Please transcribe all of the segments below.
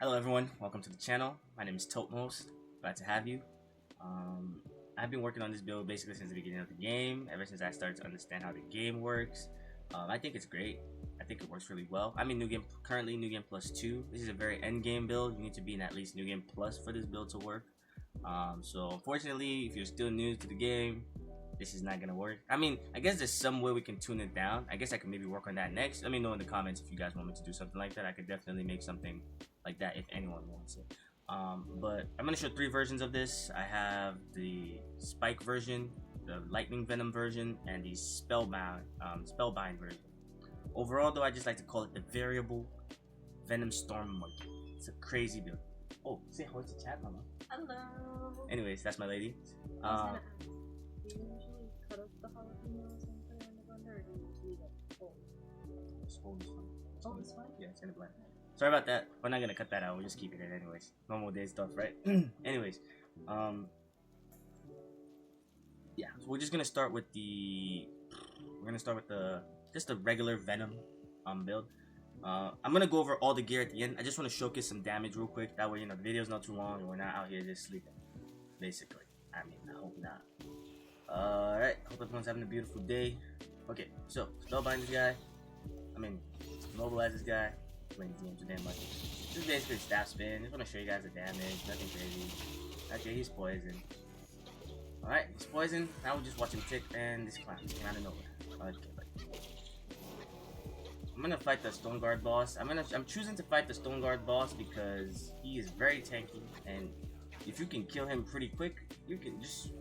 Hello everyone, welcome to the channel. My name is Totmos, glad to have you. I've been working on this build basically since the beginning of the game, ever since I started to understand how the game works. I think it's great. I think it works really well. I'm in New Game, currently New Game Plus 2. This is a very end game build. You need to be in at least New Game Plus for this build to work. So unfortunately, if you're still new to the game, this is not gonna work. I mean, I guess there's some way we can tune it down. I guess I can maybe work on that next. Let me know in the comments if you guys want me to do something like that. I could definitely make something like that if anyone wants it. But I'm gonna show 3 versions of this. I have the Spike version, the Lightning Venom version, and the Spellbind version. Overall, though, I just like to call it the Variable Venom Storm Monkey. It's a crazy build. Oh, say hello to chat, mama. Hello. Anyways, that's my lady. Do you usually cut up the jalapenos and put it in the blender, or do you usually leave it whole? Oh, it's fine? Yeah, it's gonna blend. Sorry about that. We're not gonna cut that out. We'll just keep it in anyways. Normal day stuff, right? Anyways, yeah. So we're just gonna start with the. Just the regular Venom build. I'm gonna go over all the gear at the end. I just want to showcase some damage real quick. That way, you know, the video's not too long and we're not out here just sleeping. Basically, I mean, I hope not. Alright, hope everyone's having a beautiful day. Okay, so Spellbind this guy. I mean, mobilize this guy. Playing games too damn much. This is basically staff spin. Just want to show you guys the damage. Nothing crazy. Okay, he's poisoned. Alright, he's poisoned. Now we'll just watch him tick, and this clown came out of nowhere. Okay, I'm gonna fight the Stone Guard boss. I'm choosing to fight the Stone Guard boss because he is very tanky, and if you can kill him pretty quick, you can just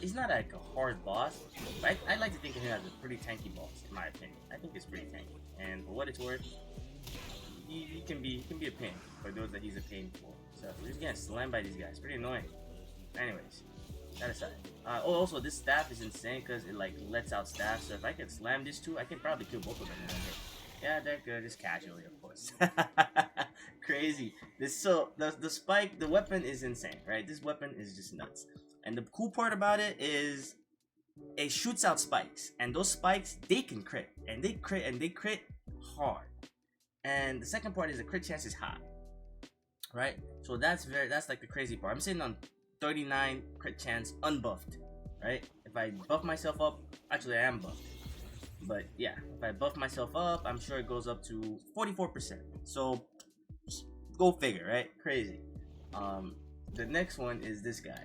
he's not like a hard boss, but I like to think of him as a pretty tanky boss, in my opinion. I think it's pretty tanky, and for what it's worth, he can be a pain for those that he's a pain for. So we're just getting slammed by these guys, pretty annoying. Anyways, that aside. Also this staff is insane because it like lets out staff, so if I can slam these two, I can probably kill both of them in one hit. Yeah, they're good, just casually, of course. Crazy. The spike, the weapon is insane, right? This weapon is just nuts. And the cool part about it is it shoots out spikes, and those spikes, they can crit, and they crit hard. And the second part is the crit chance is high, right? So that's like the crazy part. I'm sitting on 39 crit chance unbuffed, right? If I buff myself up, actually I am buffed, but yeah, if I buff myself up, I'm sure it goes up to 44%. So go figure, right? Crazy. The next one is this guy.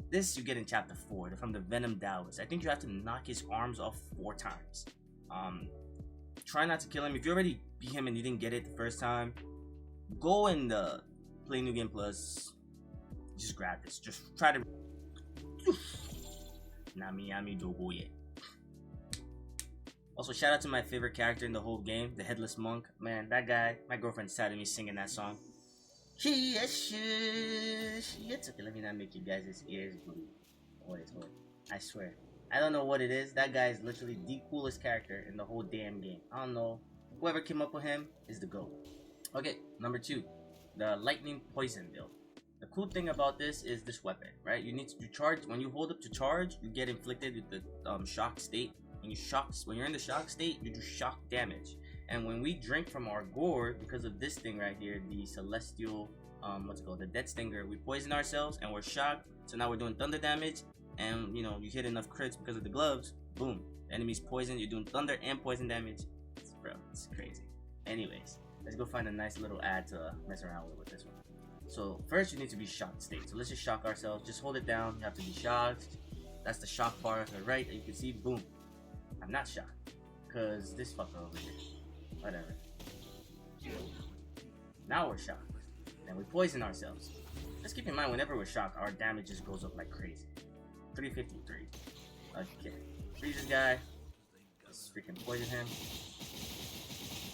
This you get in chapter 4 from the Venom Taoist. I think you have to knock his arms off 4 times. Try not to kill him. If you already beat him and you didn't get it the first time, go and play New Game Plus. Just grab this. Just try to. Nami Dogoye. Also, shout out to my favorite character in the whole game, the Headless Monk. Man, that guy, my girlfriend decided me singing that song. Okay, let me not make you guys' ears bleed. What is what? I swear. I don't know what it is. That guy is literally the coolest character in the whole damn game. I don't know. Whoever came up with him is the GOAT. Okay, number 2. The Lightning Poison build. The cool thing about this is this weapon, right? You need to charge. When you hold up to charge, you get inflicted with the shock state. When you're in the shock state, you do shock damage. And when we drink from our gourd, because of this thing right here, the celestial, what's it called, the death stinger, we poison ourselves and we're shocked. So now we're doing thunder damage, and you know, you hit enough crits because of the gloves, boom, the enemy's poisoned. You're doing thunder and poison damage. Bro, it's crazy. Anyways, let's go find a nice little ad to mess around with this one. So first, you need to be shocked state. So let's just shock ourselves. Just hold it down. You have to be shocked. That's the shock bar to the right, and you can see, boom. I'm not shocked, cause this fucker over here. Whatever. Now we're shocked, and we poison ourselves. Just keep in mind, whenever we're shocked, our damage just goes up like crazy. 353. Okay. Freeze this guy. Let's freaking poison him.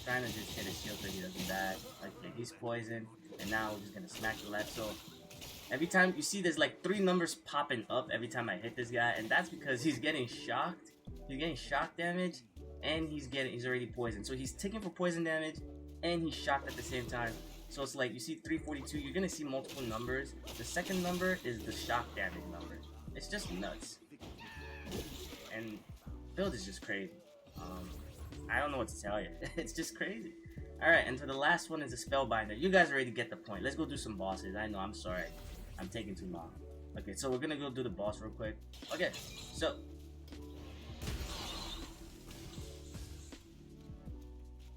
Trying to just hit his shield so he doesn't die. Okay, he's poisoned, and now we're just gonna smack the left. So every time you see, there's like 3 numbers popping up every time I hit this guy, and that's because he's getting shocked. He's getting shock damage, and he's already poisoned. So he's taking for poison damage, and he's shocked at the same time. So it's like, you see 342, you're gonna see multiple numbers. The second number is the shock damage number. It's just nuts. And build is just crazy. I don't know what to tell you. It's just crazy. Alright, and for the last one is a Spellbinder. You guys already get the point. Let's go do some bosses. I know, I'm sorry. I'm taking too long. Okay, so we're gonna go do the boss real quick. Okay, so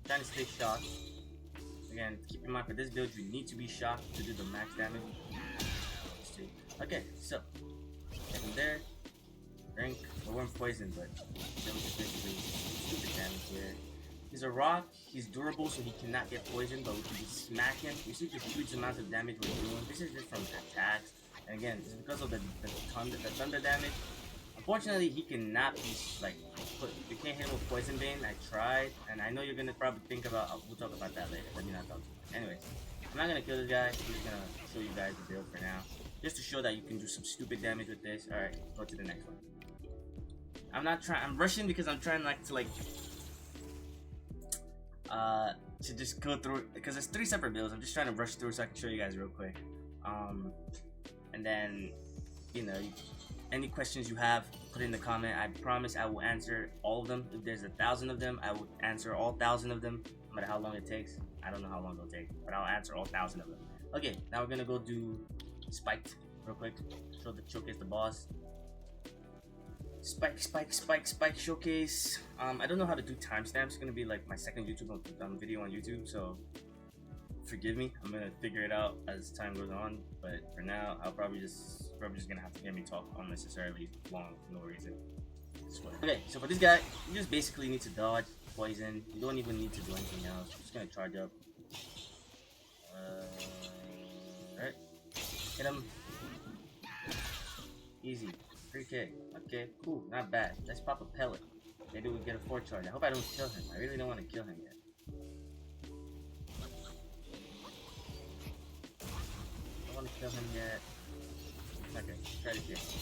trying to stay shocked. Again, keep in mind for this build you need to be shocked to do the max damage. Okay, so get him there. Drink. We weren't poisoned, but that was just basically stupid damage here. He's a rock, he's durable so he cannot get poisoned, but we can just smack him. You see the huge amount of damage we're doing. This is just from attacks. And again, it's because of the thunder damage. Unfortunately, he cannot be like put. You can't hit him with Poison Bane. I tried, and I know you're gonna probably think about. We'll talk about that later. Let me not talk too much. Anyways, I'm not gonna kill this guy. I'm just gonna show you guys the build for now, just to show that you can do some stupid damage with this. All right, go to the next one. I'm not trying. I'm rushing because I'm trying to just go through because there's 3 separate builds. I'm just trying to rush through so I can show you guys real quick. And then, you know, any questions you have, put in the comment. I promise I will answer all of them. If there's 1,000 of them, I will answer all 1,000 of them, no matter how long it takes. I don't know how long it'll take, but I'll answer all 1,000 of them. Okay, now we're gonna go do Spiked real quick. Showcase the boss. Spike showcase. I don't know how to do timestamps. It's gonna be like my second YouTube video on YouTube, so forgive me. I'm gonna figure it out as time goes on. But for now, I'll probably just gonna have to hear me talk unnecessarily long for no reason. Okay, so for this guy, you just basically need to dodge poison. You don't even need to do anything else. You're just gonna charge up. Alright, hit him. Easy. 3k. Okay, cool. Not bad. Let's pop a pellet. Maybe we get a 4 charge. I hope I don't kill him. I really don't want to kill him yet. I don't want to kill him yet. Okay, try to kill him.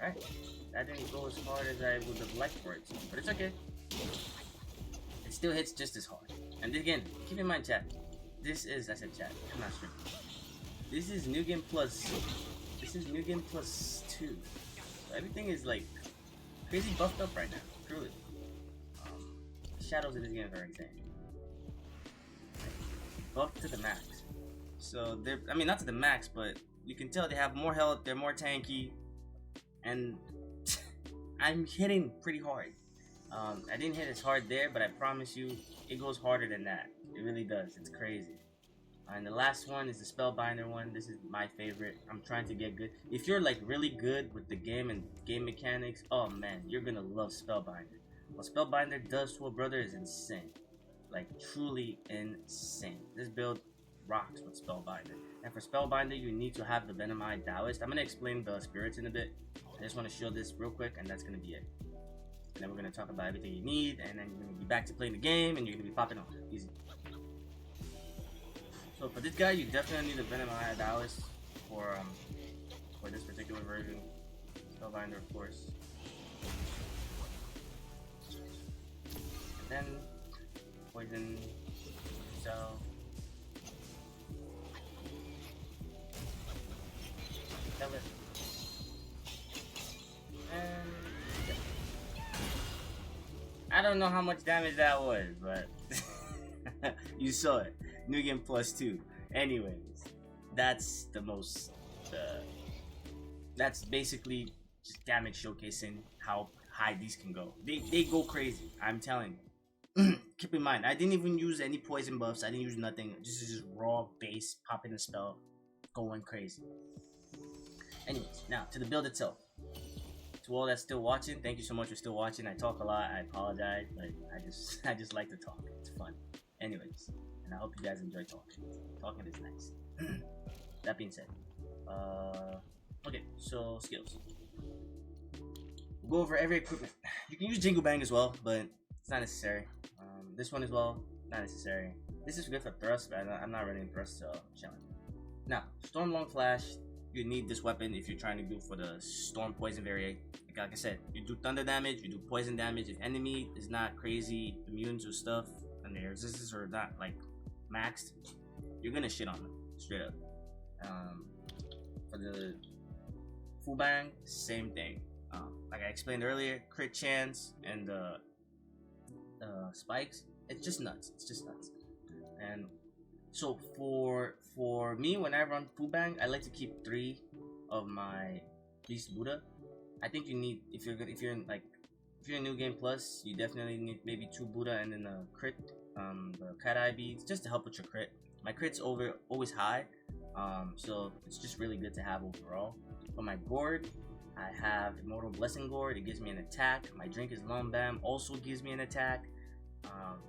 Alright. That didn't go as hard as I would have liked for it to, but it's okay. It still hits just as hard. And again, keep in mind, chat. This is, I said chat. I'm not sure. This is New Game Plus. This is New Game Plus 2. So everything is like crazy buffed up right now. Truly. Shadows in this game are insane. Buffed to the max. So they're, I mean, not to the max, but you can tell they have more health. They're more tanky, and I'm hitting pretty hard. I didn't hit as hard there, but I promise you, it goes harder than that. It really does. It's crazy. And the last one is the Spellbinder one. This is my favorite. I'm trying to get good. If you're like really good with the game and game mechanics, oh man, you're gonna love Spellbinder. What Spellbinder does to a brother is insane. Like truly insane. This build rocks with Spellbinder. And for Spellbinder, you need to have the Venomized Taoist. I'm gonna explain the spirits in a bit. I just want to show this real quick, and that's gonna be it. And then we're gonna talk about everything you need, and then you're gonna be back to playing the game, and you're gonna be popping off. Easy. So for this guy, you definitely need a Venomized Taoist for this particular version. Spellbinder, of course. And then poison cell. Kill it. And yeah. I don't know how much damage that was, but you saw it. New Game Plus 2. Anyways, that's the most. That's basically just damage showcasing how high these can go. They go crazy. I'm telling you. Keep in mind, I didn't even use any poison buffs. I didn't use nothing. Just raw base, popping the spell, going crazy. Anyways, now to the build itself. To all that's still watching, thank you so much for still watching. I talk a lot. I apologize, but I just like to talk. It's fun. Anyways, and I hope you guys enjoy talking. Talking is nice. That being said, okay, so skills. We'll go over every equipment. You can use Jingle Bang as well, but it's not necessary. This one as well, not necessary. This is good for thrust, but I'm not running thrust, so I'm chilling. Now, Storm Long Flash. You need this weapon if you're trying to go for the Storm Poison variant. Like I said, you do thunder damage, you do poison damage. If enemy is not crazy immune to stuff and their resistance are not like maxed, you're gonna shit on them straight up. For the Full Bang, same thing. Like I explained earlier, crit chance and spikes. It's just nuts. It's just nuts. And so for me, when I run Fu Bang, I like to keep 3 of my Beast Buddha. I think you need, if you're in like, if you're in New Game Plus, you definitely need maybe 2 Buddha and then a crit, the cat eye beads, just to help with your crit. My crit's always high, so it's just really good to have overall. For my gourd, I have Immortal Blessing Gourd. It gives me an attack. My drink is Lombam, also gives me an attack.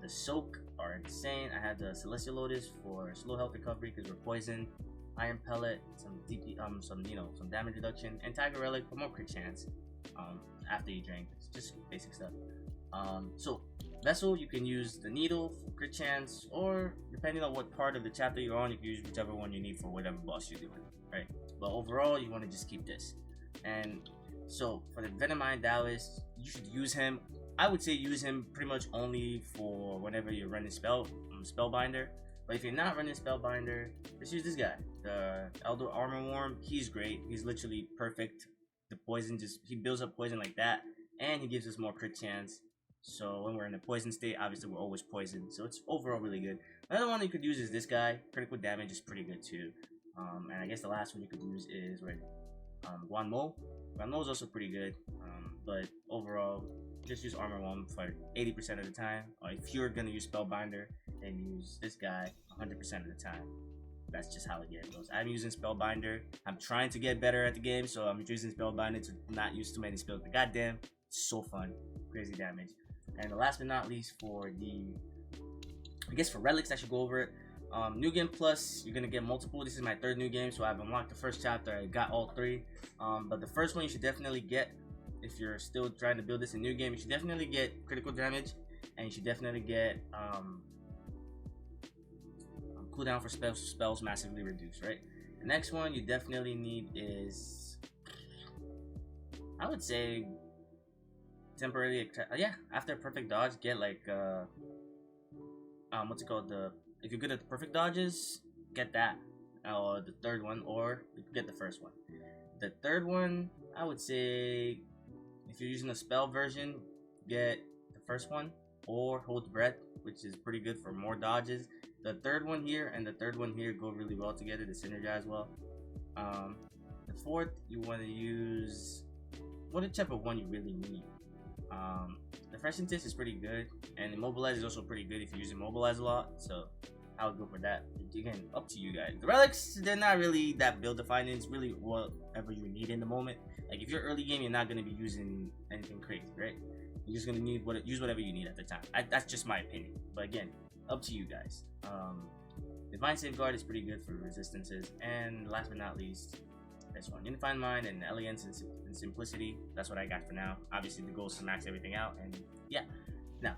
The soak are insane. I have the Celestial Lotus for slow health recovery because we're poisoned. Iron Pellet, some DP, some damage reduction, and Tiger Relic for more crit chance. After you drink, it's just basic stuff. So Vessel, you can use the needle for crit chance, or depending on what part of the chapter you're on, you can use whichever one you need for whatever boss you're doing, right? But overall, you want to just keep this. And so for the Venomine Taoist, you should use him. I would say use him pretty much only for whenever you're running Spellbinder. But if you're not running Spellbinder, just use this guy, the Elder Armor Worm. He's great. He's literally perfect. The poison he builds up poison like that, and he gives us more crit chance. So when we're in a poison state, obviously we're always poisoned. So it's overall really good. Another one you could use is this guy. Critical damage is pretty good too. And I guess the last one you could use is Guanmo. Guanmo is also pretty good. But overall, just use Armor One for 80% of the time. Or if you're gonna use Spellbinder, then use this guy 100% of the time. That's just how it goes. I'm using Spellbinder. I'm trying to get better at the game, so I'm using Spellbinder to not use too many spells. But goddamn, it's so fun. Crazy damage. And the last but not least, for relics, I should go over it. New Game Plus, you're gonna get multiple. This is my 3rd new game, so I've unlocked the first chapter. I got all 3. But the first one you should definitely get if you're still trying to build this in New Game. You should definitely get critical damage, and you should definitely get cooldown for spells massively reduced, right? The next one you definitely need is, I would say, temporarily, after perfect dodge, get like what's it called, if you're good at the perfect dodges, get that, or the 3rd one, or you can get the 1st one. The 3rd one, I would say, if you're using the spell version, get the 1st one, or Hold Breath, which is pretty good for more dodges. The 3rd one here and the 3rd one here go really well together, they synergize well. The 4th, you want to use whichever one you really need. The Freshen Tist is pretty good, and Immobilize is also pretty good if you use Immobilize a lot, so I would go for that. Again, up to you guys. The relics, they're not really that build defining. It's really whatever you need in the moment. Like if you're early game, you're not going to be using anything crazy, right? You're just going to use whatever you need at the time. That's just my opinion, but again, up to you guys. Divine Safeguard is pretty good for resistances, and last but not least, this one, Unified Mind and Elegance and Simplicity. That's what I got for now. Obviously the goal is to max everything out, and yeah. Now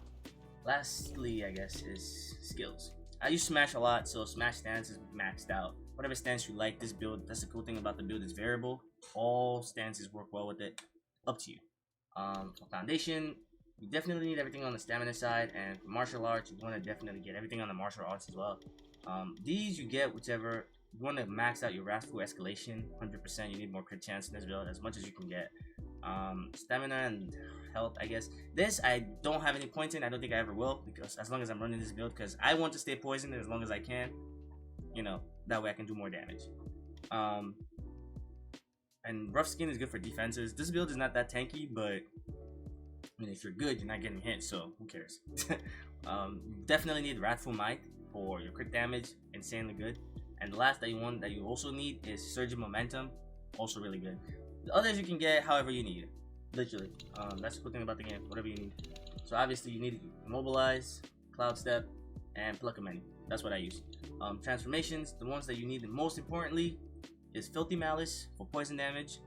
lastly, I guess, is skills. I use Smash a lot, so Smash stance is maxed out. Whatever stance you like, this build, that's the cool thing about the build, is variable. All stances work well with it. Up to you. For Foundation, you definitely need everything on the stamina side, and for martial arts, you want to definitely get everything on the martial arts as well. These you get whichever. You want to max out your Wrathful Escalation 100%. You need more crit chance in this build as much as you can get. Stamina and health, I guess. This I don't have any points in. I don't think I ever will, because as long as I'm running this build, because I want to stay poisoned as long as I can. You know, that way I can do more damage. And Rough Skin is good for defenses. This build is not that tanky, but I mean, if you're good, you're not getting hit, so who cares? You definitely need Wrathful Might for your crit damage, insanely good. And the last that you also need is Surge of Momentum, also really good. The others you can get however you need, literally. That's the cool thing about the game, whatever you need. So obviously you need Immobilize, Cloud Step, and Pluck a Many. That's what I use. Transformations, the ones that you need the most importantly is Filthy Malice for poison damage.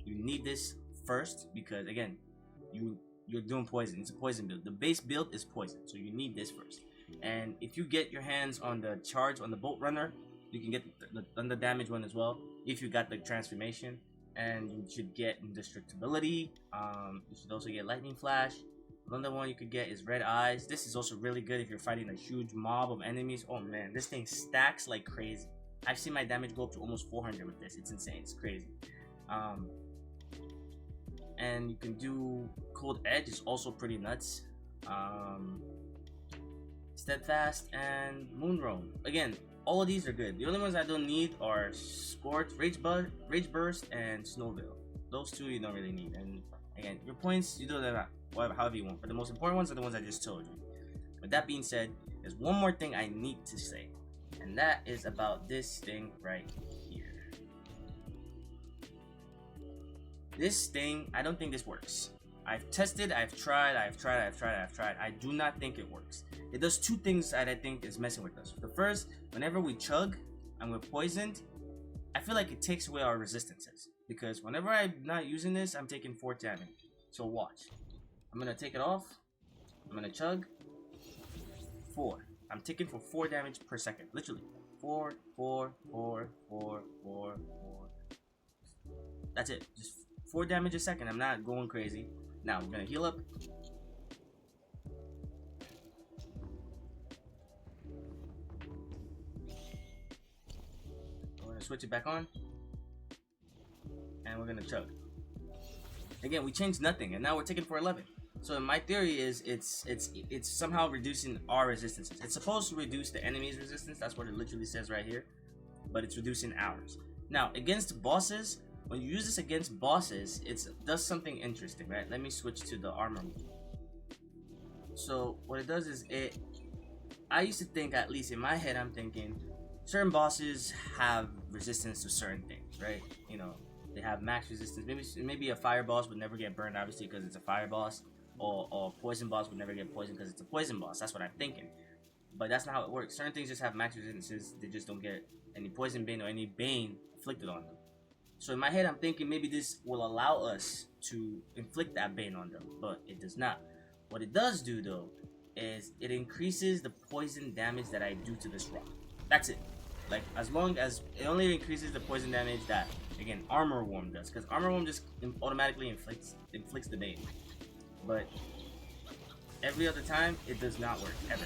You need this first because again, you're doing poison. It's a poison build. The base build is poison, so you need this first. And if you get your hands on the charge on the Bolt Runner, you can get the Thunder Damage one as well if you got the transformation. And you should get Indestructibility. You should also get Lightning Flash. Another one you could get is Red Eyes. This is also really good if you're fighting a huge mob of enemies. Oh man, this thing stacks like crazy. I've seen my damage go up to almost 400 with this. It's insane. It's crazy. And you can do Cold Edge. Is also pretty nuts. Steadfast, and Moonroam. Again, all of these are good. The only ones I don't need are Scorch, Rage Burst, and Snowville. Those two you don't really need. And again, your points, you do that however you want. But the most important ones are the ones I just told you. With that being said, there's one more thing I need to say. And that is about this thing right here. This thing, I don't think this works. I've tested, I've tried. I do not think it works. It does two things that I think is messing with us. The first, whenever we chug and we're poisoned, I feel like it takes away our resistances. Because whenever I'm not using this, I'm taking 4 damage. So watch. I'm gonna take it off. I'm gonna chug. 4. I'm taking for 4 damage per second. Literally. 4, 4, 4, 4, 4, 4. That's it. Just 4 damage a second. I'm not going crazy. Now we're gonna heal up. We're gonna switch it back on. And we're gonna chug. Again, we changed nothing, and now we're taking for 11. So my theory is it's somehow reducing our resistances. It's supposed to reduce the enemy's resistance. That's what it literally says right here. But it's reducing ours. Now, against bosses, when you use this against bosses, it does something interesting, right? Let me switch to the armor mode. So what it does is I used to think, at least in my head, I'm thinking certain bosses have resistance to certain things, right? You know, they have max resistance. Maybe a fire boss would never get burned, obviously, because it's a fire boss. Or a poison boss would never get poisoned because it's a poison boss. That's what I'm thinking. But that's not how it works. Certain things just have max resistances. They just don't get any poison bane or any bane inflicted on them. So in my head, I'm thinking maybe this will allow us to inflict that bane on them. But it does not. What it does do, though, is it increases the poison damage that I do to this rock. That's it. Like, as long as it only increases the poison damage that, again, Armor Worm does. Because Armor Worm just automatically inflicts the bane. But every other time, it does not work, ever.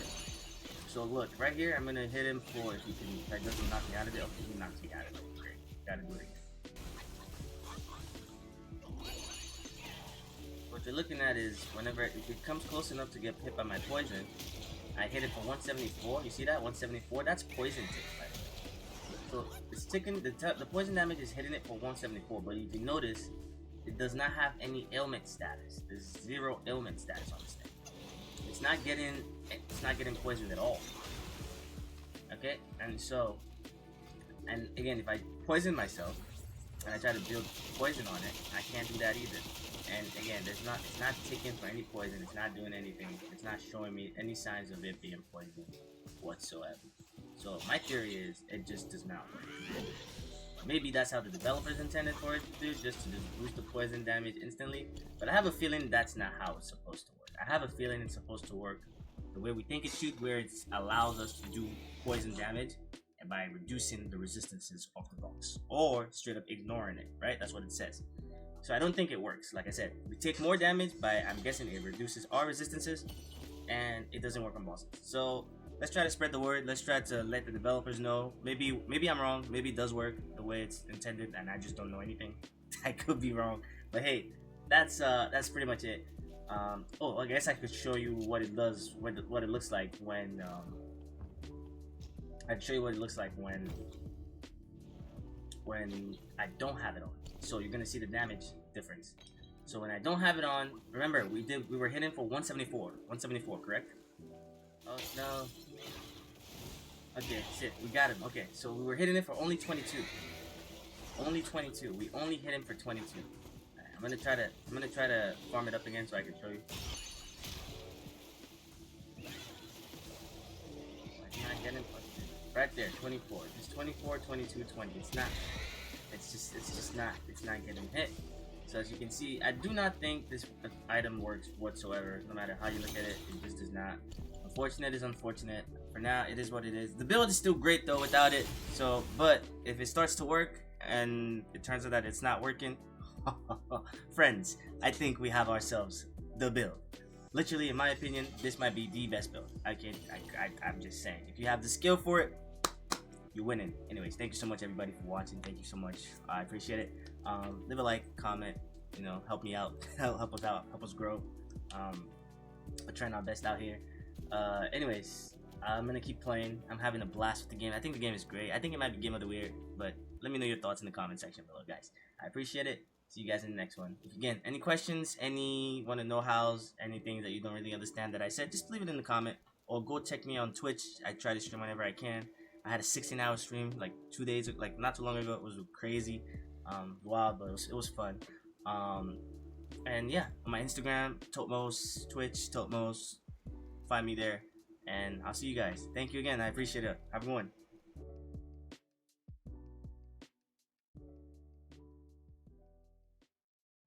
So look, right here, I'm gonna hit him for, if that doesn't knock me out of it. Okay, he knocks me out of it. Great. Gotta do it again. What you're looking at is, whenever, if it comes close enough to get hit by my poison, I hit it for 174. You see that? 174? That's poison tick, right? So it's ticking, the poison damage is hitting it for 174, but if you notice, it does not have any ailment status. There's 0 ailment status on this thing. It's not getting poisoned at all. Okay, and again, if I poison myself and I try to build poison on it, I can't do that either. And again, it's not ticking for any poison. It's not doing anything. It's not showing me any signs of it being poisoned whatsoever. So my theory is it just does not work. Maybe that's how the developers intended for it to do, just to boost the poison damage instantly. But I have a feeling that's not how it's supposed to work. I have a feeling it's supposed to work the way we think it should, where it allows us to do poison damage and by reducing the resistances of the boss, or straight up ignoring it, right? That's what it says. So I don't think it works. Like I said, we take more damage by, I'm guessing it reduces our resistances, and it doesn't work on bosses. So let's try to spread the word. Let's try to let the developers know. Maybe I'm wrong. Maybe it does work the way it's intended, and I just don't know anything. I could be wrong, but hey, that's pretty much it. Oh, I guess I could show you what it does, what it looks like when. I'd show you what it looks like when I don't have it on. So you're gonna see the damage difference. So when I don't have it on, remember we were hitting for 174, correct? Oh no. Okay, shit, we got him. Okay, so we were hitting it for only 22. Only 22. We only hit him for 22. Right, I'm gonna try to farm it up again so I can show you. I'm not getting right there, 24. It's 24, 22, 20. It's not getting hit. So as you can see, I do not think this item works whatsoever. No matter how you look at it, it just does not. Unfortunate is unfortunate. For now, it is what it is. The build is still great though without it. So, but if it starts to work and it turns out that it's not working, friends, I think we have ourselves the build. Literally, in my opinion, this might be the best build. I'm just saying. If you have the skill for it, you're winning. Anyways, thank you so much everybody for watching. Thank you so much. I appreciate it. Leave a like, comment, help me out, help us out, help us grow. We're trying our best out here. Anyways, I'm gonna keep playing. I'm having a blast with the game. I think the game is great. I think it might be Game of the Year, but let me know your thoughts in the comment section below, guys. I appreciate it. See you guys in the next one. If, again, any questions, any want to know hows, anything that you don't really understand that I said, just leave it in the comment. Or go check me on Twitch. I try to stream whenever I can. I had a 16-hour stream like 2 days, like not too long ago. It was crazy, wild, but it was fun. And yeah, on my Instagram, Totmos, Twitch, Totmos, find me there. And I'll see you guys. Thank you again. I appreciate it. Have a good one.